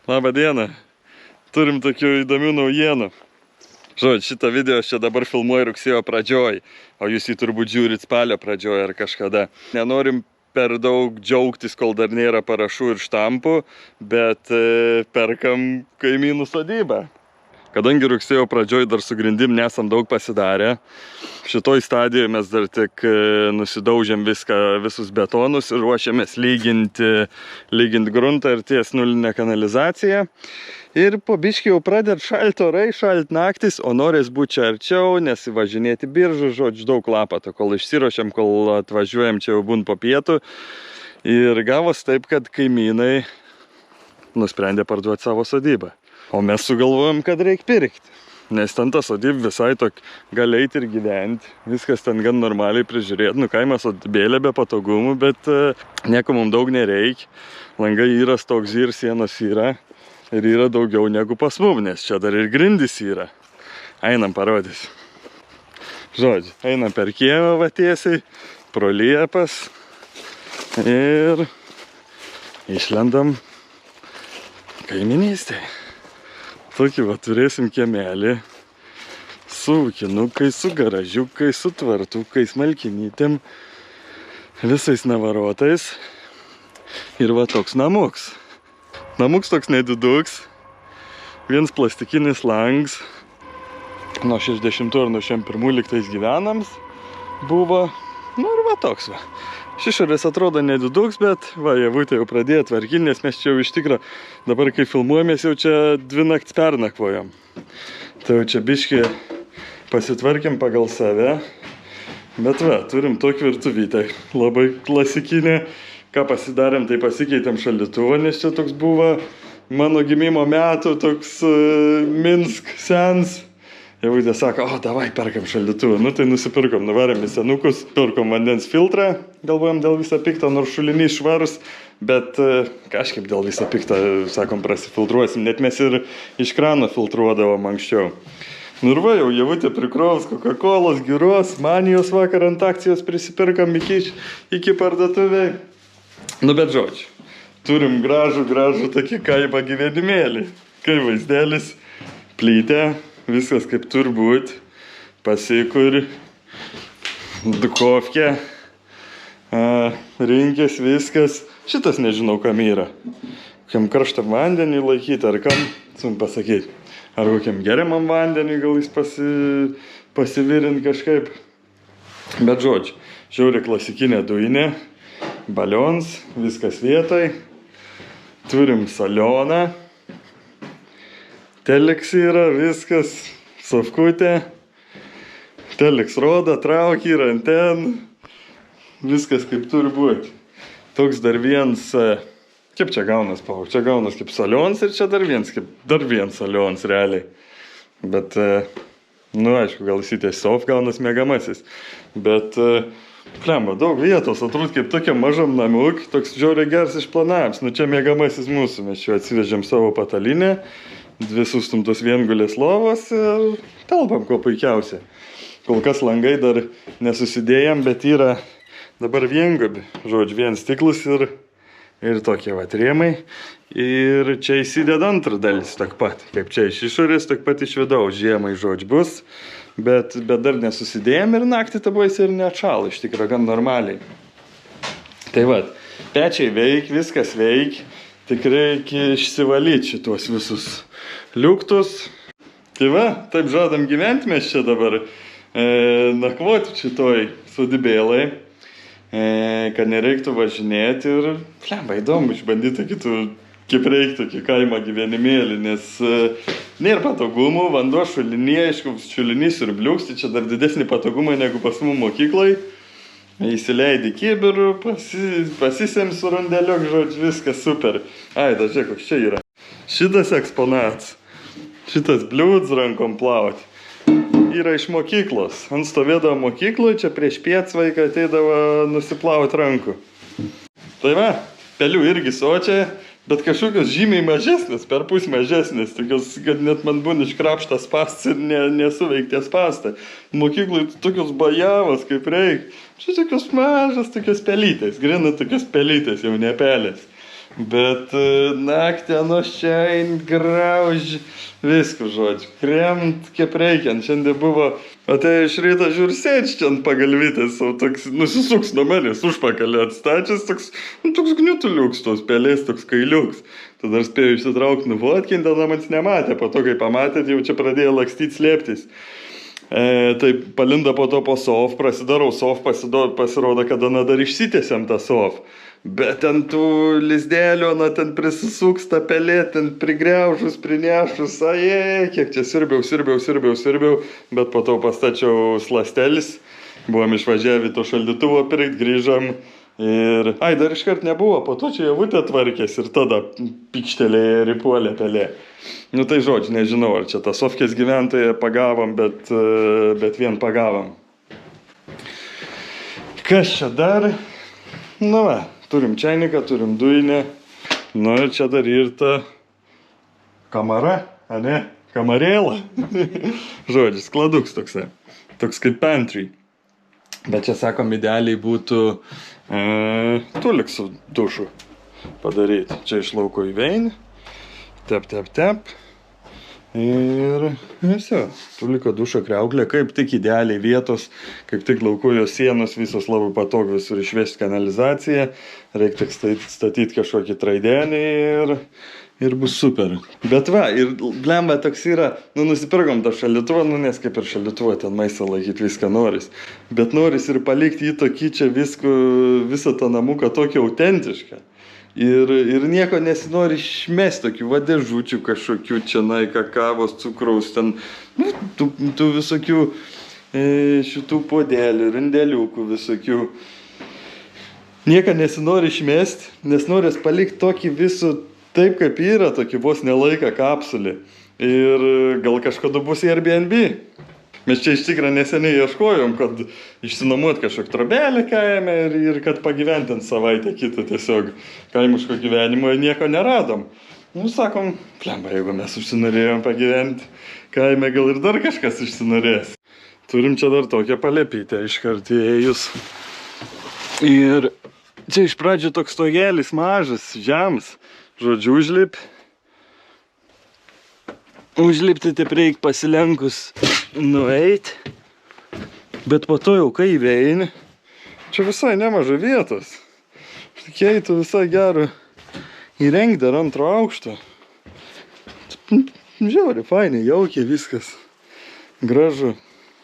Labą dieną. Turim tokių įdomių naujienų. Žodžiu, šitą video aš čia dabar filmuoju rugsėjo pradžioj, o jūs jį turbūt žiūrit spalio pradžioj ar kažkada. Nenorim per daug džiaugtis, kol dar nėra parašų ir štampų, bet perkam kaimynų sodybą. Kadangi rugsėjo pradžioj dar su grindim nesam daug pasidarę, šitoj stadijoje mes dar tik nusidaužėm visus betonus ir ruošiamės lygint gruntą ir ties nulinę kanalizaciją. Ir po biškį jau pradėt šalt orai, šalt naktis, o norės būti čia arčiau, nesivažinėti biržų, žodžiu, daug lapato, kol išsiruošiam, kol atvažiuojam, čia jau būn po pietų. Ir gavos taip, kad kaimynai nusprendė parduoti savo sodybą. O mes sugalvojom, kad reikia pirkti. Nes ten ta sodyba visai gali eiti ir gyventi. Viskas ten gan normaliai prižiūrėti. Nu, kaimas sodybėlė be patogumų, bet nieko mums daug nereikia. Langai yra, toks ir sienos yra. Ir yra daugiau negu pas mum, nes čia dar ir grindys yra. Einam parodysiu. Žodžiu, einam per kiemą va tiesiai, pro liepas. Ir išlendam kaiminystėje. Tokį va turėsim kiemelį su ūkinukais, su garažiukais, su tvartukais, malkinytėm, visais navarotais. Ir va toks namuks. Namuks toks nediduks, viens plastikinis langs. Nuo 60 ar nuo 61 liktais gyvenams buvo. Nu ir va toks va. Iš išorės atrodo nediduks, bet va, javutė jau pradėjo tvarkinti, nes mes čia jau iš tikro, dabar kai filmuojamės, jau čia 2 naktis pernakvojom. Tai jau čia biškį pasitvarkėm pagal save. Bet va, turim tokį virtuvytę, labai klasikinė. Ką pasidarėm, tai pasikeitėm šaldytuvą, nes čia toks buvo mano gimimo metų, toks Minsk sens. Javutė sako, o davai perkam šaldytuvą. Nu tai nusipirkom, nuvarėm į senukus, pirkom vandens filtrą, galvojom dėl viso pikto, nors šulinys švarus, bet kažkaip dėl viso pikto, sakom, prasifiltruosim, net mes ir iš krano filtruodavom anksčiau. Nu ir va, jau Javutė prikrovs Coca-Colos, giros, manijos vakar ant akcijos prisipirkam iki parduotuviai. Nu bet žodžiu, turim gražų tokį kaimą gyvenimėlį. Kai vaizdelis, plytė. Viskas kaip turbūt, pasikur, dukovkė, rinkės, viskas. Šitas nežinau, kam yra. Kokiam karštam vandenį laikyti, ar kam, sunku pasakyti. Ar kokiam geriamam vandenį gal jis pasivirint kažkaip. Bet žodžiu, žiauri klasikinė dujinė, balions, viskas vietoj. Turim salioną. Teleks yra, viskas, sofkutė, teleks roda, traukia, yra anten, viskas kaip turi būti. Toks dar viens, kaip čia gaunas, Pau, čia gaunas kaip salions ir čia dar viens salions realiai. Bet, nu aišku, gal jis tiesiog gaunas mėgamasis, bet, plemba, daug vietos, atrodo kaip tokia mažam namuk, toks žiauriai geras išplanavimas. Nu čia mėgamasis mūsų, mes čia atsivežėm savo patalinę. 2 sustumtos viengulės lovos ir telpam kuo puikiausiai. Kol kas langai dar nesusidėjom, bet yra dabar viengubi. Žodžiu, vien stiklus ir tokie va rėmai. Ir čia įsideda antrą dalis tak pat. Kaip čia iš išorės, tak pat iš vidaus. Žiemai, žodžiu, bus. Bet dar nesusidėjom ir naktį tabais ir neatšalo. Iš tikrųjų, gan normaliai. Tai va, pečiai veik, viskas veik. Tik reikia išsivalyti šitos visus liuktus. Tai va, taip žadam gyventi mes čia dabar. Nakvoti šitoj sodybėlai, kad nereiktų važinėti ir, plemba, įdomu išbandyti kitų, kaip reiktų tokį kaimą gyvenimėlį, nes nėra patogumų, vanduo šulinyje, aišku, šulinys ir bliūksti, čia dar didesnį patogumą negu pas mum mokyklai. Įsileidi kibirų, pasisėm su rundeliok, žodžiu, viskas super. Ai, da, žiūrėk, koks čia yra. Šitas eksponats, šitas bliūds rankom plauti, yra iš mokyklos. Ant stovėdavo mokykloje, čia prieš piets vaiką ateidavo nusiplauti rankų. Tai va, pelių irgi sočiai, bet kažkokios žymiai mažesnės, per pus mažesnės, tokios, kad net man būna iškrapštas pastas ir nesuveikties pastą. Mokyklai tokios bajavos, kaip reik. Čia tokios mažas, tokios pelytės, grina tokios pelytės, jau ne pelės. Bet naktį nuošiain grauž viską, žodžiu. Kremt kaip reikiant. Šiandien buvo, atėjo iš ryto žiūri sėdž čia ant pagalvytės, o toks nusisuks nuo manęs užpakalį atstačius, toks gniutuliuks, tos pelės, toks kailiuks. Tada dar spėjau išsitraukti nufotkinti, tada manęs nematė, po to kai pamatėt, jau čia pradėjo lakstyti slėptis. Tai palinda po to po sof, prasidarau sof, pasirodo, kada dar išsitėsiam tą sof. Bet ten tų lizdėlių, ten prisisuks tą pelė, ten prigriaužus, prinešus, kiek čia sirbiau, bet po to pastačiau slastelis, buvom išvažiavę to šaldytuvo pirkt, grįžom ir, dar iškart nebuvo, po to čia javutė tvarkės ir tada pikštelėje ir įpuolė pelė. Tai žodžiu, nežinau, ar čia tą sofkės gyventoją pagavom, bet vien pagavom. Kas čia dar? Va, turim čainiką, turim dujinę. Ir čia dar ir ta kamara, kamarėla. Žodžiu, skladuks toksai. Toks kaip pantry. Bet čia, sakom, idealiai būtų tulik su dušu padaryti. Čia iš lauko į veinį. Tep. Ir viso. Tuliko dušo kriauklė, kaip tik idealiai vietos, kaip tik laukujos sienos, visos labai patogu visur išvesti kanalizaciją. Reikia tik statyti kažkokį traidenį ir bus super. Bet va, ir blemba toks yra, nusipirkom tą šaldytuvą, nes kaip ir šaldytuvą ten maistą laikyti viską noris. Bet noris ir palikti jį tokį čia visą tą namuką tokį autentišką. Ir nieko nesinori išmesti tokių dėžučių kažkokių čia, kakavos, cukraus, ten, tų visokių šitų podelių, rindeliukų visokių. Nieko nesinori išmesti, nes noris palikti tokį visų taip, kaip yra, tokį vos nelaiką kapsulį. Ir gal kažkada bus Airbnb. Mes čia iš tikrųjų neseniai ieškojom, kad išsinuomot kažkokį trobelį kaime ir kad pagyventi savaitę kitą tiesiog kaimiško gyvenimo ir nieko neradom. Sakom, plemba, jeigu mes užsinorėjom pagyventi kaime, gal ir dar kažkas išsinorės. Turim čia dar tokią palėpytę iškart įėjus. Ir čia iš pradžių toks stogelis mažas, žems, žodžiu, užlipti taip reik pasilenkus nueit, bet po to jau kai įveini, čia visai nemaža vietos. Keitų visai gerą įrengti dar antro aukšto. Žiauri, fainai, jaukiai viskas, gražu.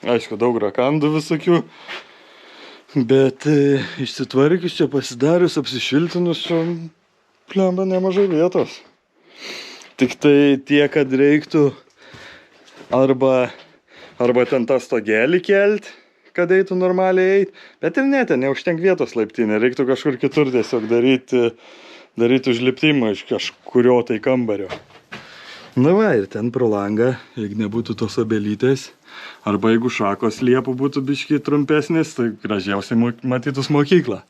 Aišku, daug rakandų visokių, bet išsitvarkius čia pasidarius, apsišiltinus, čia plemba nemažai vietos. Tik tai tie, kad reiktų arba ten tą stogelį kelt, kad eitų normaliai eit, bet ir ne, ten neužtenk vietos laiptinė, reiktų kažkur kitur tiesiog daryti užliptimą iš kažkurio tai kambario. Va, ir ten pro langą, jeigu nebūtų tos obelytės, arba jeigu šakos liepų būtų biškiai trumpesnės, tai gražiausiai matytus mokyklą.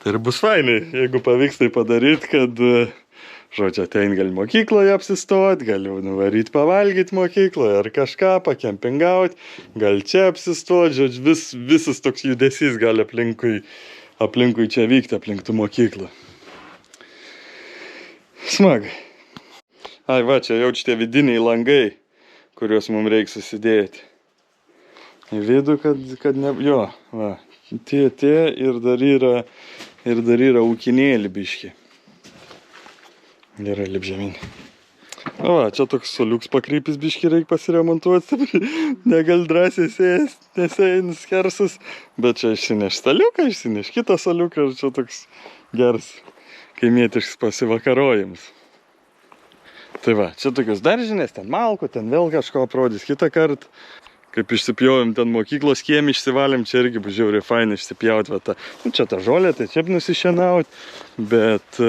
Tai ir bus fainai, jeigu pavyks tai padaryti, kad žodžiu, atein gali mokykloje apsistot, gali nuvaryti pavalgyti mokykloje ar kažką, pakempingauti, gali čia apsistot, žodžiu, visas toks judesys gali aplinkui čia vykti, aplink tų mokyklą. Smagai. Va, čia jau šitie vidiniai langai, kuriuos mums reikia susidėti. Į vidų, kad ne... Jo, va, tie ir dar yra ūkinėlį biški. Gerai, lip žemyn. Va, čia toks soliuks pakrypis biški reikia pasiremontuoti. Negal drąsiai sėsti, nesėjai skersus. Bet čia išsineš staliuką, išsineš kitą soliuką. Ir čia toks geras kaimietiškas pasivakarojimas. Tai va, čia tokios daržinės, ten malko, ten vėl kažko aprodys kitą kartą. Kaip išsipjovėm ten mokyklos kiemį, išsivalėm, čia irgi bus žiauriai fainai išsipjauti. Čia ta žolė, tai čia nusišienaut, bet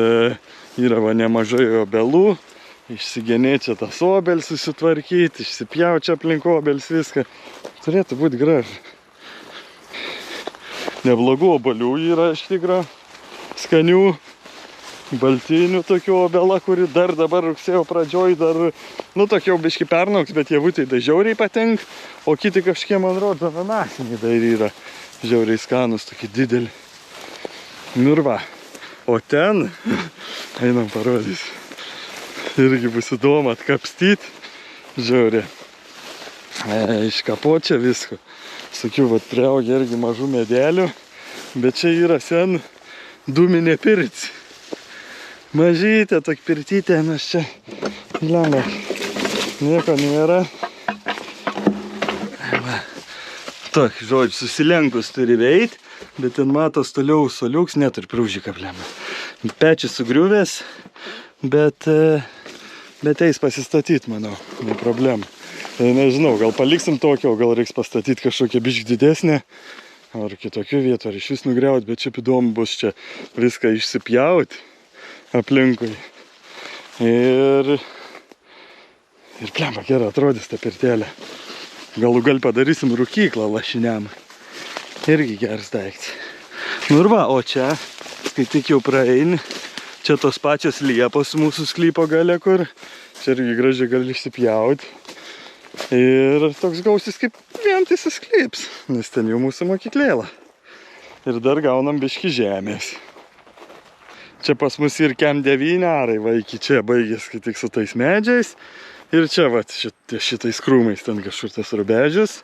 yra va nemažai obelų. Išsigenėti čia tas obelis susitvarkyti, išsipjauti čia aplink obelis viską. Turėtų būti gražu. Neblogų obalių yra iš tikro, skanių. Baltinių tokių obela, kuri dar dabar rugsėjo pradžioj dar, tokie jau biški pernauks, bet javutei tai žiauriai patinka, o kiti kažkie, man rodo, ananasiniai dar yra žiauriai skanus, tokie dideli. Ir va, O ten, einam parodys, irgi bus įdomu atkapstyt, žiaurė. Iškapo čia visko. Sakiau, vat priaugė irgi mažų medelių, bet čia yra sen dūminė pirtis. Mažytė, tokia pirtytė, nes čia, lemia, nieko nėra. Tok, žodžiu, susilenkus turi veit, bet ten matos toliau soliuks, neturi praužiką plemą. Pečius sugriuvęs, bet eis pasistatyti, manau, ne problema. Nežinau, gal paliksim tokio, gal reiks pastatyti kažkokią biškį didesnę, ar kitokių vietų, ar iš vis nugriauti, bet šiaip įdomu bus čia viską išsipjauti aplinkui. Ir plemba, gerai atrodys ta pirtelė. Galų gal padarysim rūkyklą lašiniam. Irgi geras daiktas. Nu ir va, o čia, kai tik jau praeini, čia tos pačios liepos mūsų sklypo gale, kur čia irgi gražiai gali išsipjauti. Ir toks gausis kaip vientisas sklyps, nes ten jau mūsų mokyklėla. Ir dar gaunam biškį žemės. Čia pas mus ir kem 9 arai, va iki čia baigės, kai tik su tais medžiais. Ir čia va šitais krūmais ten kažkur tas rubežius.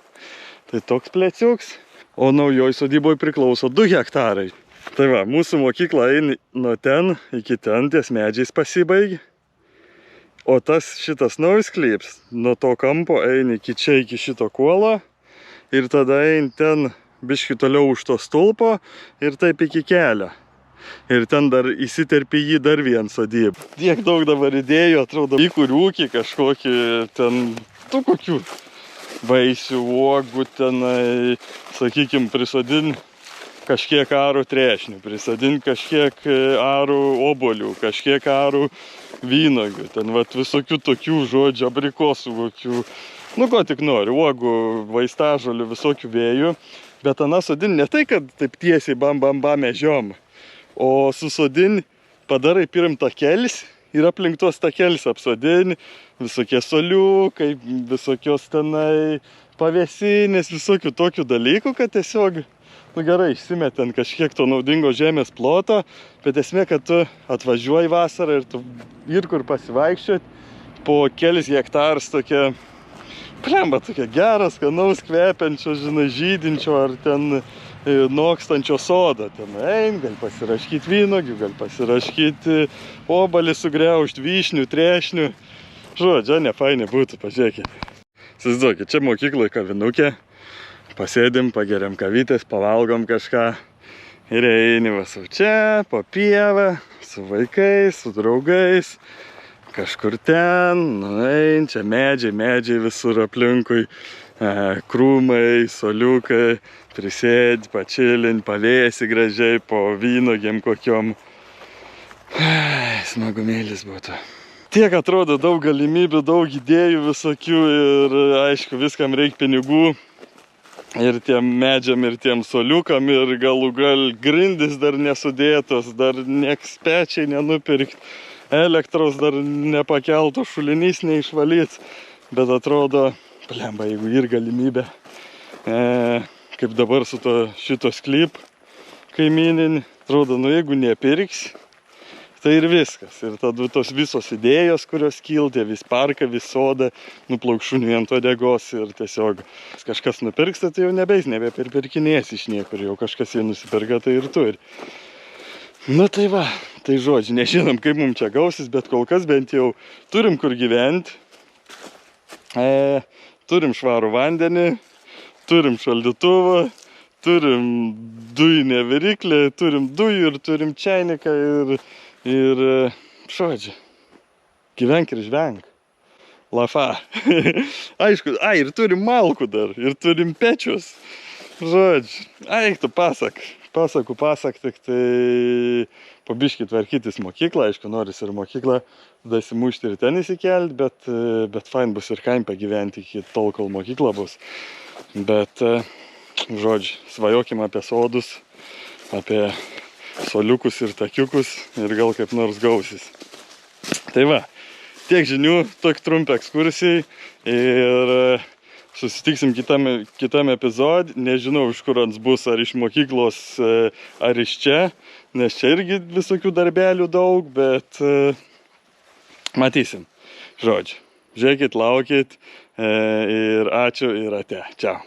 Tai toks plėciuks. O naujoj sodyboj priklauso 2 hektarai. Tai va, mūsų mokykla eina nuo ten iki ten, ties medžiais pasibaigi. O šitas naujas sklyps, nuo to kampo eini iki čia, iki šito kuolo. Ir tada eini ten biškį toliau už to stulpo ir taip iki kelio. Ir ten dar įsiterpi jį dar vien sodybą. Tiek daug dabar idėjų, atrodo, į kurių ūkį kažkokį ten, tų kokių vaisių, uogų tenai, sakykim, prisodin kažkiek arų trešnių, prisadint kažkiek arų obolių, kažkiek arų vynogių, ten vat visokių tokių žodžių, abrikosų kokių, nu ko tik nori, uogų, vaistažolių, visokių vėjų, bet ana sodin ne tai, kad taip tiesiai bam ežiom, o susodin padarai pirm takelis ir aplink tuos takelis apsodini, visokie soliukai, visokios tenai pavėsinės, visokių tokių dalykų, kad tiesiog nu gerai, išsimet kažkiek to naudingo žemės ploto, bet esmė, kad tu atvažiuoji vasarą ir tu ir kur pasivaikščiot, po kelis hektarus tokia, plemba, tokia geras, skanaus, kvepiančio, žinai, žydinčio ar ten nokstančio sodo. Ten ein, gali pasiraškyti vynogių, gali pasiraškyti obalį sugriaužti, vyšnių, trešnių. Žodžiu, ne fainai būtų, pažiūrėkit. Įsivaizduokit, čia mokykloje kavinukė. Pasėdim, pageriam kavytės, pavalgom kažką ir eini va su čia, po pievą, su vaikais, su draugais, kažkur ten, nu ein, čia medžiai visur aplinkui, krūmai, soliukai, prisėdi, pačilin, pavėsi gražiai po vynogiam kokiom. Smagumėlis būtų. Tiek atrodo daug galimybių, daug idėjų visokių ir aišku, viskam reikia pinigų. Ir tiem medžiam, ir tiem soliukam, ir galų gal grindys dar nesudėtos, dar nieks pečiai nenupirkt, elektros dar nepakelto, šulinys neišvalyts. Bet atrodo, plemba, jeigu ir galimybė, kaip dabar su šito sklyp kaimyninį, atrodo, nu jeigu nepirks, tai ir viskas. Ir tada tos visos idėjos, kurios kilti, vis parką, vis sodą, nuplauk šuniui ant uodegos ir tiesiog kažkas nupirks, tai jau nebepirkinės iš niekur, jau kažkas jį nusipirka, tai ir turi. Nu tai va, tai žodžiu, nežinom, kaip mums čia gausis, bet kol kas bent jau turim kur gyventi, turim švarų vandenį, turim šaldytuvą, turim dujinę viriklį, turim dujų ir turim čainiką ir žodžiu, gyvenk ir žvenk. Lafa. Aišku, ir turim malkų dar, ir turim pečius. Žodžiu, eik tu pasak, tik tai po biškį tvarkytis mokyklą, aišku, noris ir mokyklą dasimušti ir ten įsikelt, bet fain bus ir kaim pagyventi iki tol, kol mokykla bus. Bet, žodžiu, svajokim apie sodus, apie soliukus ir takiukus ir gal kaip nors gausis. Tai va, tiek žinių, tokį trumpą ekskursijai ir Susitiksim kitam epizodį. Nežinau, iš kur ant bus, ar iš mokyklos, ar iš čia. Nes čia irgi visokių darbelių daug, bet matysim. Žodžiu, žiūrėkit, laukit ir ačiū ir ate. Čiau.